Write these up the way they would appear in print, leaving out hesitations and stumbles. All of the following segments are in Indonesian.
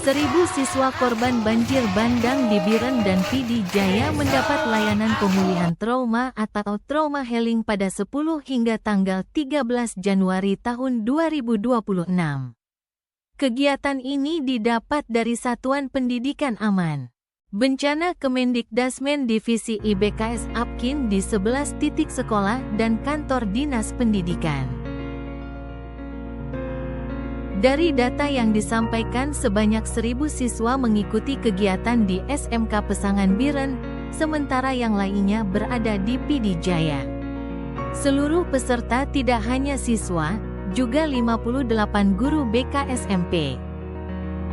1.000 siswa korban banjir bandang di Biren dan PD Jaya mendapat layanan pemulihan trauma atau trauma healing pada 10 hingga tanggal 13 Januari tahun 2026. Kegiatan ini didapat dari Satuan Pendidikan Aman Bencana Kemendikdasmen Divisi IBKS Apkin di 11 titik sekolah dan kantor Dinas Pendidikan. Dari data yang disampaikan, sebanyak 1.000 siswa mengikuti kegiatan di SMK Pesangan Biren, sementara yang lainnya berada di PD Jaya. Seluruh peserta tidak hanya siswa, juga 58 guru BK SMP,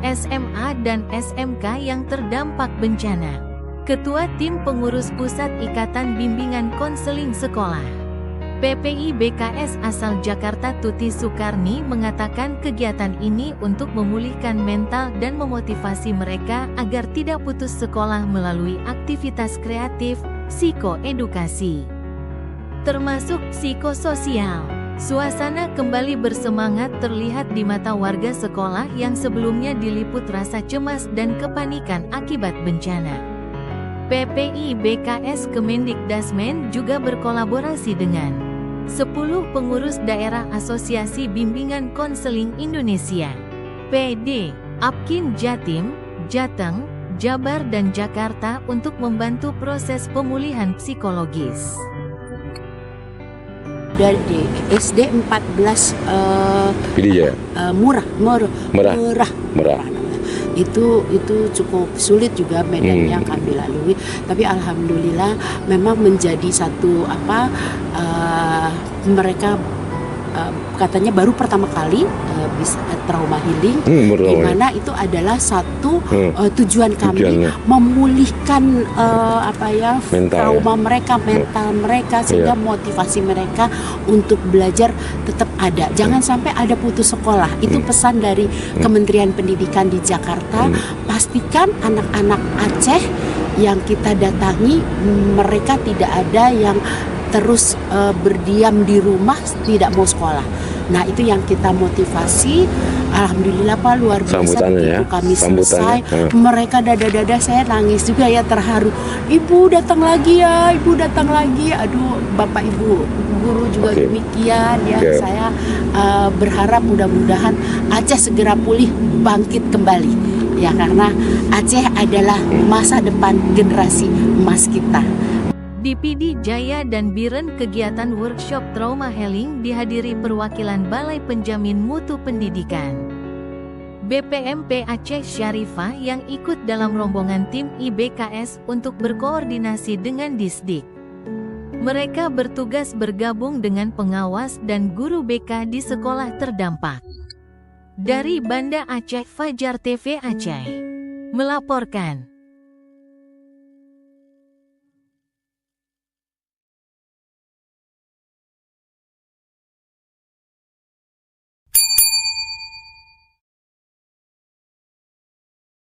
SMA dan SMK yang terdampak bencana. Ketua Tim Pengurus Pusat Ikatan Bimbingan Konseling Sekolah PPI BKS asal Jakarta Tuti Sukarni mengatakan kegiatan ini untuk memulihkan mental dan memotivasi mereka agar tidak putus sekolah melalui aktivitas kreatif, psikoedukasi, termasuk psikososial. Suasana kembali bersemangat terlihat di mata warga sekolah yang sebelumnya diliput rasa cemas dan kepanikan akibat bencana. PPI BKS Kemendikdasmen juga berkolaborasi dengan 10 pengurus daerah Asosiasi Bimbingan Konseling Indonesia, PD, Apkin Jatim, Jateng, Jabar dan Jakarta untuk membantu proses pemulihan psikologis. Dari SD 14 Murah. Itu cukup sulit juga medan yang kami lalui, tapi alhamdulillah memang menjadi satu mereka katanya baru pertama kali bisa trauma healing, di mana itu adalah satu tujuan kami memulihkan trauma mereka, mental mereka, sehingga motivasi mereka untuk belajar tetap ada. Jangan sampai ada putus sekolah. Itu pesan dari Kementerian Pendidikan di Jakarta. Pastikan anak-anak Aceh yang kita datangi, mereka tidak ada yang terus berdiam di rumah, tidak mau sekolah. Nah, itu yang kita motivasi. Alhamdulillah Pak, luar biasa begitu kami selesai. Mereka dada-dada, saya nangis juga ya, terharu. Ibu datang lagi ya, ibu datang lagi. Aduh, Bapak Ibu guru juga demikian ya. Saya berharap mudah-mudahan Aceh segera pulih, bangkit kembali. Ya, karena Aceh adalah masa depan generasi emas kita. Di PD Jaya dan Biren, kegiatan workshop trauma healing dihadiri perwakilan Balai Penjamin Mutu Pendidikan, BPMP Aceh Syarifah yang ikut dalam rombongan tim IBKS untuk berkoordinasi dengan Disdik. Mereka bertugas bergabung dengan pengawas dan guru BK di sekolah terdampak. Dari Banda Aceh, Fajar TV Aceh melaporkan.